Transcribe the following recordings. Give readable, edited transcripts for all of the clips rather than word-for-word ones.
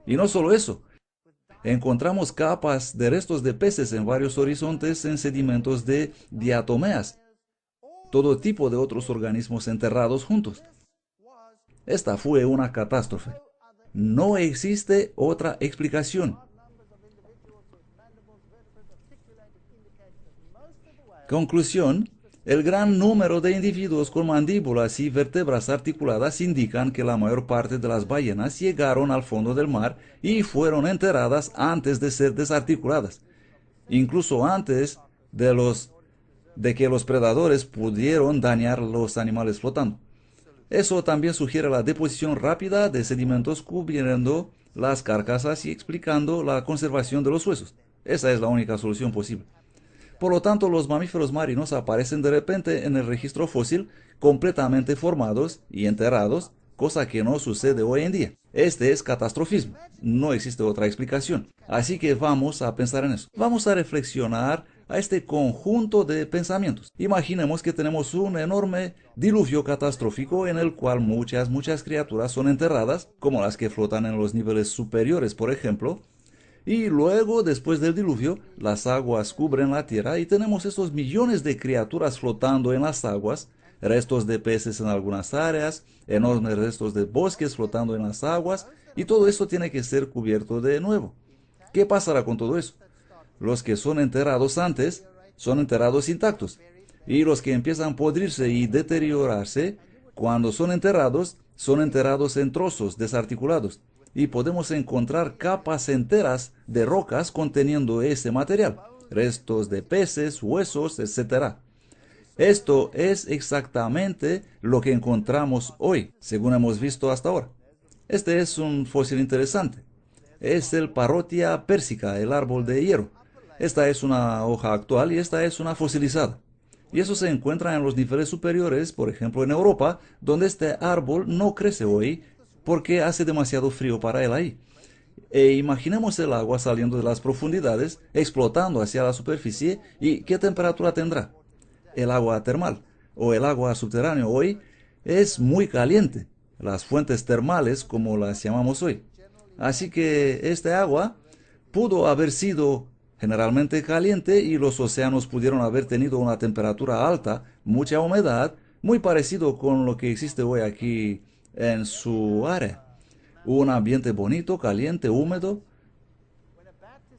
Y no solo eso, encontramos capas de restos de peces en varios horizontes en sedimentos de diatomeas, todo tipo de otros organismos enterrados juntos. Esta fue una catástrofe. No existe otra explicación. Conclusión, el gran número de individuos con mandíbulas y vértebras articuladas indican que la mayor parte de las ballenas llegaron al fondo del mar y fueron enterradas antes de ser desarticuladas, incluso antes de que los predadores pudieron dañar los animales flotando. Eso también sugiere la deposición rápida de sedimentos cubriendo las carcasas y explicando la conservación de los huesos. Esa es la única solución posible. Por lo tanto, los mamíferos marinos aparecen de repente en el registro fósil completamente formados y enterrados, cosa que no sucede hoy en día. Este es catastrofismo. No existe otra explicación. Así que vamos a pensar en eso. Vamos a reflexionar a este conjunto de pensamientos. Imaginemos que tenemos un enorme diluvio catastrófico en el cual muchas criaturas son enterradas, como las que flotan en los niveles superiores, por ejemplo, y luego, después del diluvio, las aguas cubren la tierra y tenemos estos millones de criaturas flotando en las aguas, restos de peces en algunas áreas, enormes restos de bosques flotando en las aguas, y todo esto tiene que ser cubierto de nuevo. ¿Qué pasará con todo eso? Los que son enterrados antes son enterrados intactos, y los que empiezan a podrirse y deteriorarse, cuando son enterrados en trozos desarticulados, y podemos encontrar capas enteras de rocas conteniendo ese material, restos de peces, huesos, etc. Esto es exactamente lo que encontramos hoy, según hemos visto hasta ahora. Este es un fósil interesante. Es el Parrotia persica, el árbol de hierro. Esta es una hoja actual y esta es una fosilizada. Y eso se encuentra en los niveles superiores, por ejemplo en Europa, donde este árbol no crece hoy porque hace demasiado frío para él ahí. E imaginemos el agua saliendo de las profundidades, explotando hacia la superficie, y ¿qué temperatura tendrá? El agua termal o el agua subterránea hoy es muy caliente, las fuentes termales como las llamamos hoy. Así que este agua pudo haber sido generalmente caliente y los océanos pudieron haber tenido una temperatura alta, mucha humedad, muy parecido con lo que existe hoy aquí en su área. Un ambiente bonito, caliente, húmedo,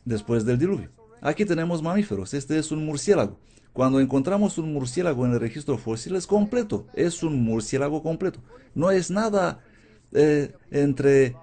después del diluvio. Aquí tenemos mamíferos. Este es un murciélago. Cuando encontramos un murciélago en el registro fósil es completo. Es un murciélago completo. No es nada entre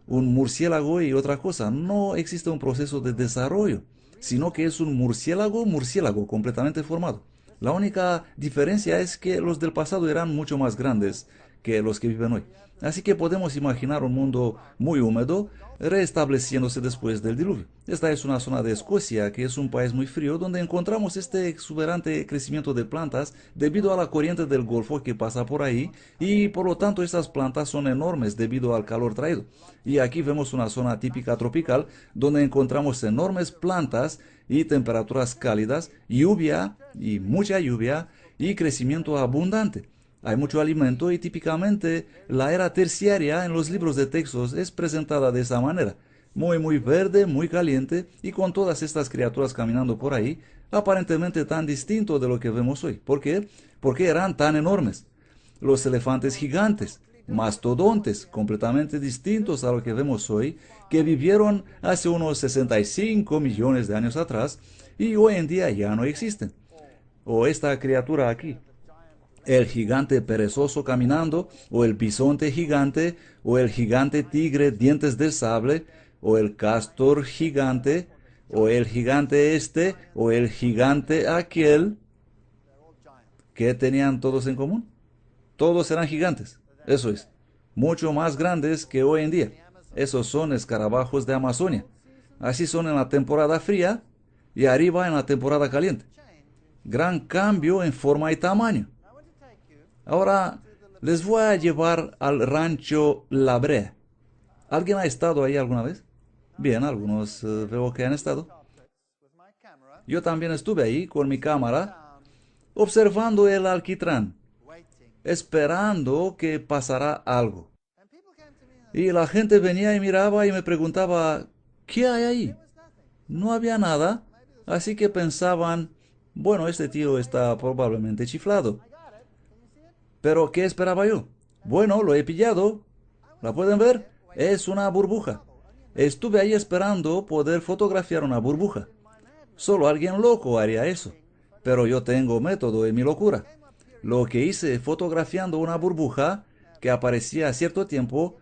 un murciélago y otra cosa. No existe un proceso de desarrollo, sino que es un murciélago completamente formado. La única diferencia es que los del pasado eran mucho más grandes que los que viven hoy. Así que podemos imaginar un mundo muy húmedo restableciéndose después del diluvio. Esta es una zona de Escocia, que es un país muy frío, donde encontramos este exuberante crecimiento de plantas debido a la corriente del Golfo que pasa por ahí, y por lo tanto estas plantas son enormes debido al calor traído. Y aquí vemos una zona típica tropical, donde encontramos enormes plantas y temperaturas cálidas, lluvia y mucha lluvia y crecimiento abundante. Hay mucho alimento y típicamente la era terciaria en los libros de textos es presentada de esa manera. Muy verde, muy caliente y con todas estas criaturas caminando por ahí, aparentemente tan distinto de lo que vemos hoy. ¿Por qué? Porque eran tan enormes. Los elefantes gigantes, mastodontes, completamente distintos a lo que vemos hoy, que vivieron hace unos 65 millones de años atrás y hoy en día ya no existen. O esta criatura aquí, el gigante perezoso caminando, o el bisonte gigante, o el gigante tigre dientes de sable, o el castor gigante, o el gigante este, o el gigante aquel, que tenían todos en común. Todos eran gigantes, eso es, mucho más grandes que hoy en día. Esos son escarabajos de Amazonia. Así son en la temporada fría y arriba en la temporada caliente. Gran cambio en forma y tamaño. Ahora les voy a llevar al rancho La Brea. ¿Alguien ha estado ahí alguna vez? Bien, algunos veo que han estado. Yo también estuve ahí con mi cámara observando el alquitrán, esperando que pasara algo. Y la gente venía y miraba y me preguntaba, ¿qué hay ahí? No había nada, así que pensaban, bueno, este tío está probablemente chiflado. Pero, ¿qué esperaba yo? Bueno, lo he pillado. ¿La pueden ver? Es una burbuja. Estuve ahí esperando poder fotografiar una burbuja. Solo alguien loco haría eso. Pero yo tengo método en mi locura. Lo que hice fotografiando una burbuja que aparecía a cierto tiempo,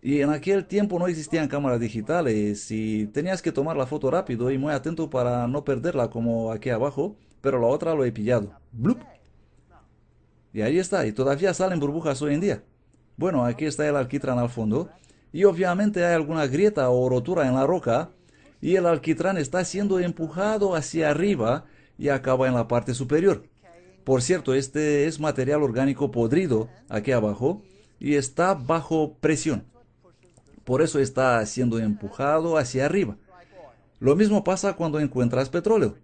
y en aquel tiempo no existían cámaras digitales y tenías que tomar la foto rápido y muy atento para no perderla como aquí abajo, pero la otra lo he pillado. ¡Blup! Y ahí está, y todavía salen burbujas hoy en día. Bueno, aquí está el alquitrán al fondo, y obviamente hay alguna grieta o rotura en la roca, y el alquitrán está siendo empujado hacia arriba y acaba en la parte superior. Por cierto, este es material orgánico podrido aquí abajo y está bajo presión. Por eso está siendo empujado hacia arriba. Lo mismo pasa cuando encuentras petróleo.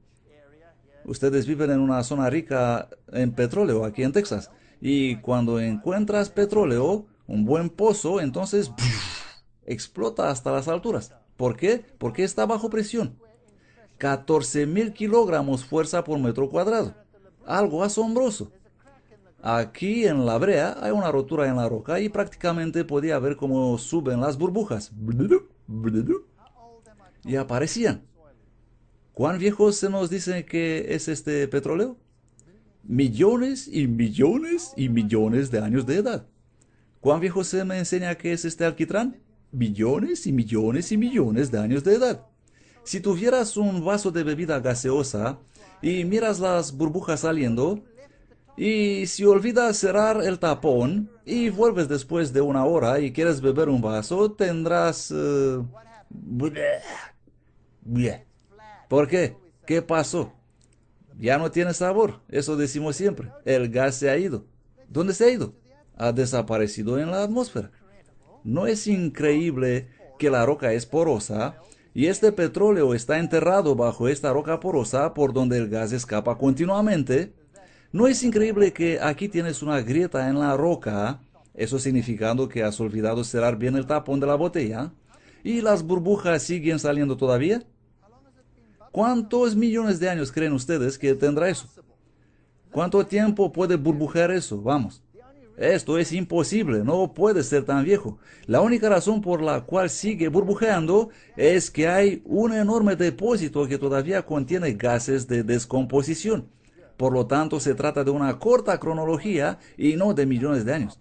Ustedes viven en una zona rica en petróleo aquí en Texas. Y cuando encuentras petróleo, un buen pozo, entonces explota hasta las alturas. ¿Por qué? Porque está bajo presión. 14.000 kilogramos fuerza por metro cuadrado. Algo asombroso. Aquí en la brea hay una rotura en la roca y prácticamente podía ver cómo suben las burbujas. Y aparecían. ¿Cuán viejo se nos dice que es este petróleo? Millones y millones y millones de años de edad. ¿Cuán viejo se me enseña que es este alquitrán? Millones y millones y millones de años de edad. Si tuvieras un vaso de bebida gaseosa y miras las burbujas saliendo, y si olvidas cerrar el tapón y vuelves después de una hora y quieres beber un vaso, tendrás... ¿Por qué? ¿Qué pasó? Ya no tiene sabor, eso decimos siempre. El gas se ha ido. ¿Dónde se ha ido? Ha desaparecido en la atmósfera. ¿No es increíble que la roca es porosa y este petróleo está enterrado bajo esta roca porosa por donde el gas escapa continuamente? ¿No es increíble que aquí tienes una grieta en la roca, eso significando que has olvidado cerrar bien el tapón de la botella, y las burbujas siguen saliendo todavía? ¿Cuántos millones de años creen ustedes que tendrá eso? ¿Cuánto tiempo puede burbujear eso? Vamos. Esto es imposible, no puede ser tan viejo. La única razón por la cual sigue burbujeando es que hay un enorme depósito que todavía contiene gases de descomposición. Por lo tanto, se trata de una corta cronología y no de millones de años.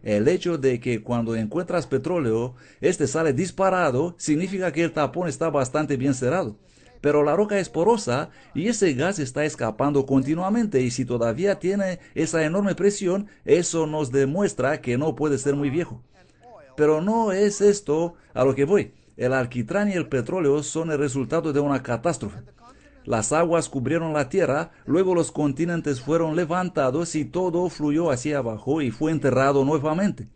El hecho de que cuando encuentras petróleo, este sale disparado, significa que el tapón está bastante bien cerrado. Pero la roca es porosa y ese gas está escapando continuamente y si todavía tiene esa enorme presión, eso nos demuestra que no puede ser muy viejo. Pero no es esto a lo que voy. El alquitrán y el petróleo son el resultado de una catástrofe. Las aguas cubrieron la tierra, luego los continentes fueron levantados y todo fluyó hacia abajo y fue enterrado nuevamente.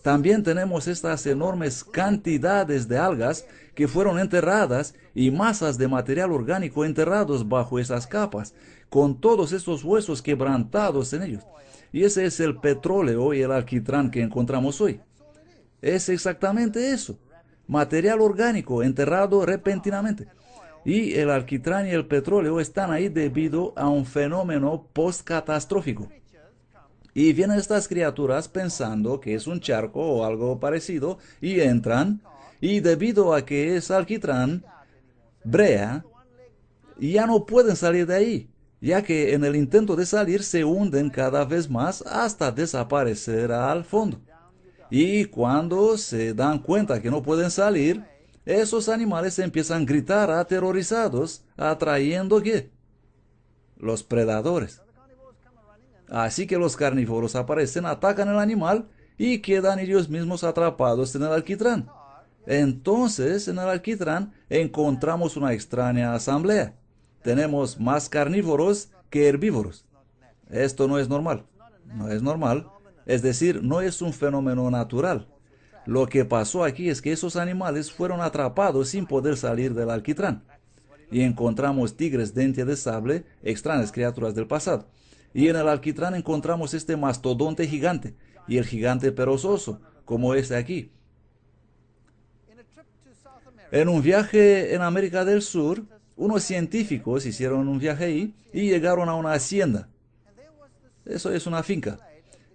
También tenemos estas enormes cantidades de algas que fueron enterradas y masas de material orgánico enterrados bajo esas capas, con todos estos huesos quebrantados en ellos. Y ese es el petróleo y el alquitrán que encontramos hoy. Es exactamente eso. Material orgánico enterrado repentinamente. Y el alquitrán y el petróleo están ahí debido a un fenómeno postcatastrófico. Y vienen estas criaturas pensando que es un charco o algo parecido y entran y debido a que es alquitrán, brea, y ya no pueden salir de ahí, ya que en el intento de salir se hunden cada vez más hasta desaparecer al fondo. Y cuando se dan cuenta que no pueden salir, esos animales empiezan a gritar aterrorizados, atrayendo ¿qué? Los predadores. Así que los carnívoros aparecen, atacan al animal y quedan ellos mismos atrapados en el alquitrán. Entonces, en el alquitrán encontramos una extraña asamblea. Tenemos más carnívoros que herbívoros. Esto no es normal. No es normal. Es decir, no es un fenómeno natural. Lo que pasó aquí es que esos animales fueron atrapados sin poder salir del alquitrán. Y encontramos tigres dientes de sable, extrañas criaturas del pasado. Y en el alquitrán encontramos este mastodonte gigante y el gigante perezoso, como este aquí. En un viaje en América del Sur, unos científicos hicieron un viaje ahí y llegaron a una hacienda. Eso es una finca.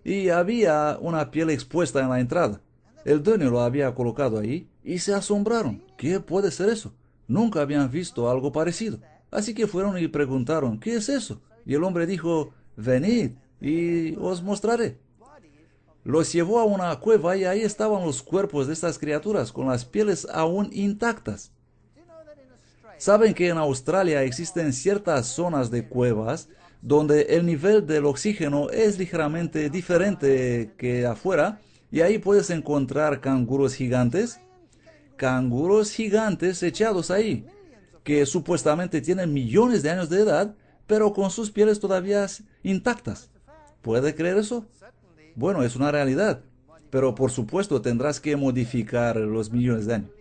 Y había una piel expuesta en la entrada. El dueño lo había colocado ahí y se asombraron. ¿Qué puede ser eso? Nunca habían visto algo parecido. Así que fueron y preguntaron, ¿qué es eso? Y el hombre dijo, venid y os mostraré. Los llevó a una cueva y ahí estaban los cuerpos de estas criaturas con las pieles aún intactas. Saben que en Australia existen ciertas zonas de cuevas donde el nivel del oxígeno es ligeramente diferente que afuera y ahí puedes encontrar canguros gigantes echados ahí, que supuestamente tienen millones de años de edad, pero con sus pieles todavía intactas. ¿Puede creer eso? Bueno, es una realidad, pero por supuesto tendrás que modificar los millones de años.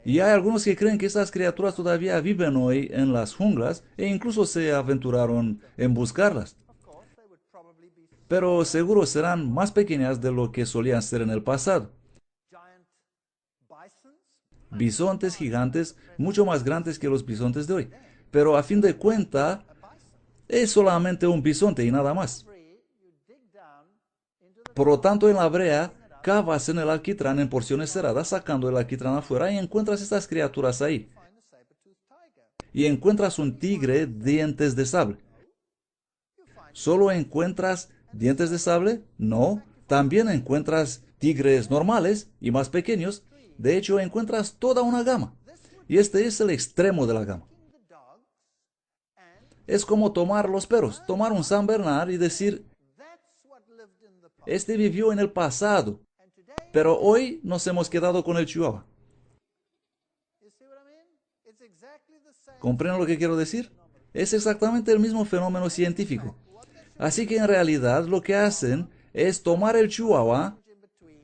Y hay algunos que creen que estas criaturas todavía viven hoy en las junglas e incluso se aventuraron en buscarlas. Pero seguro serán más pequeñas de lo que solían ser en el pasado. Bisontes gigantes, mucho más grandes que los bisontes de hoy. Pero a fin de cuentas, es solamente un bisonte y nada más. Por lo tanto, en la brea, cavas en el alquitrán en porciones cerradas, sacando el alquitrán afuera y encuentras estas criaturas ahí. Y encuentras un tigre dientes de sable. ¿Solo encuentras dientes de sable? No. También encuentras tigres normales y más pequeños. De hecho, encuentras toda una gama. Y este es el extremo de la gama. Es como tomar los perros, tomar un San Bernard y decir, este vivió en el pasado, pero hoy nos hemos quedado con el Chihuahua. ¿Comprenden lo que quiero decir? Es exactamente el mismo fenómeno científico. Así que en realidad lo que hacen es tomar el Chihuahua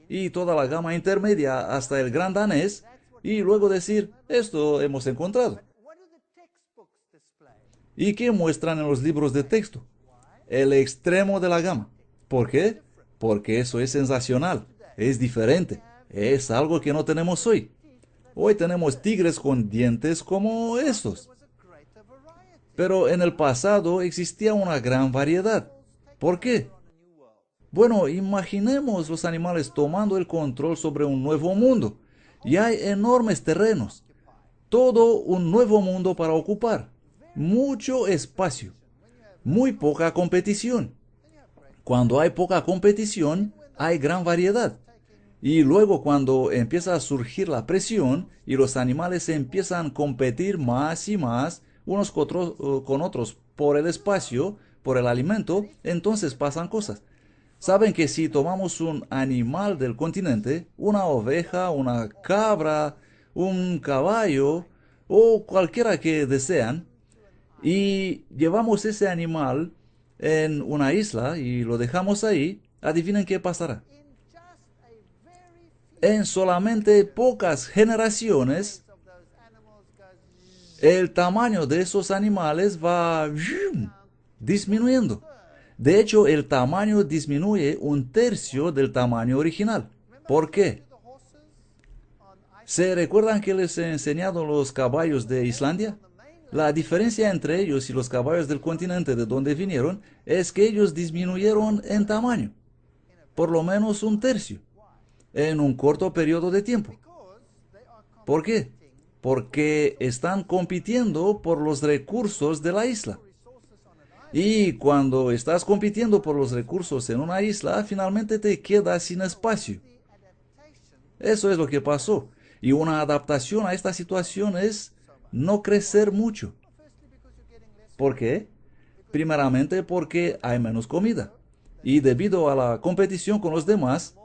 y toda la gama intermedia hasta el gran danés y luego decir, esto hemos encontrado. ¿Y qué muestran en los libros de texto? El extremo de la gama. ¿Por qué? Porque eso es sensacional, es diferente, es algo que no tenemos hoy. Hoy tenemos tigres con dientes como estos. Pero en el pasado existía una gran variedad. ¿Por qué? Bueno, imaginemos los animales tomando el control sobre un nuevo mundo. Y hay enormes terrenos. Todo un nuevo mundo para ocupar. Mucho espacio. Muy poca competición. Cuando hay poca competición, hay gran variedad. Y luego cuando empieza a surgir la presión y los animales empiezan a competir más y más unos con otros por el espacio, por el alimento, entonces pasan cosas. Saben que si tomamos un animal del continente, una oveja, una cabra, un caballo o cualquiera que desean, y llevamos ese animal en una isla y lo dejamos ahí, adivinen qué pasará. En solamente pocas generaciones, el tamaño de esos animales va disminuyendo. De hecho, el tamaño disminuye un tercio del tamaño original. ¿Por qué? ¿Se recuerdan que les he enseñado los caballos de Islandia? La diferencia entre ellos y los caballos del continente de donde vinieron es que ellos disminuyeron en tamaño, por lo menos un tercio, en un corto periodo de tiempo. ¿Por qué? Porque están compitiendo por los recursos de la isla. Y cuando estás compitiendo por los recursos en una isla, finalmente te quedas sin espacio. Eso es lo que pasó. Y una adaptación a esta situación es no crecer mucho. ¿Por qué? Primeramente porque hay menos comida. Y debido a la competición con los demás,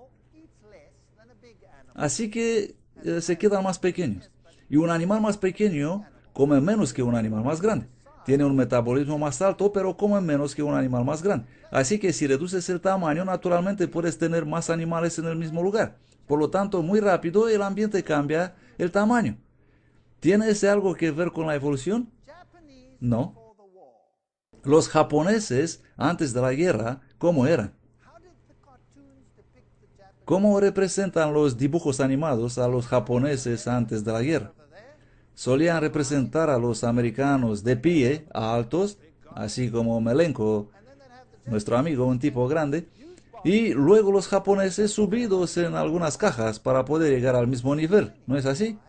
así que se quedan más pequeños. Y un animal más pequeño come menos que un animal más grande. Tiene un metabolismo más alto, pero come menos que un animal más grande. Así que si reduces el tamaño, naturalmente puedes tener más animales en el mismo lugar. Por lo tanto, muy rápido el ambiente cambia el tamaño. ¿Tiene ese algo que ver con la evolución? No. Los japoneses, antes de la guerra, ¿cómo eran? ¿Cómo representan los dibujos animados a los japoneses antes de la guerra? Solían representar a los americanos de pie, altos, así como Melenko, nuestro amigo, un tipo grande, y luego los japoneses subidos en algunas cajas para poder llegar al mismo nivel, ¿no es así?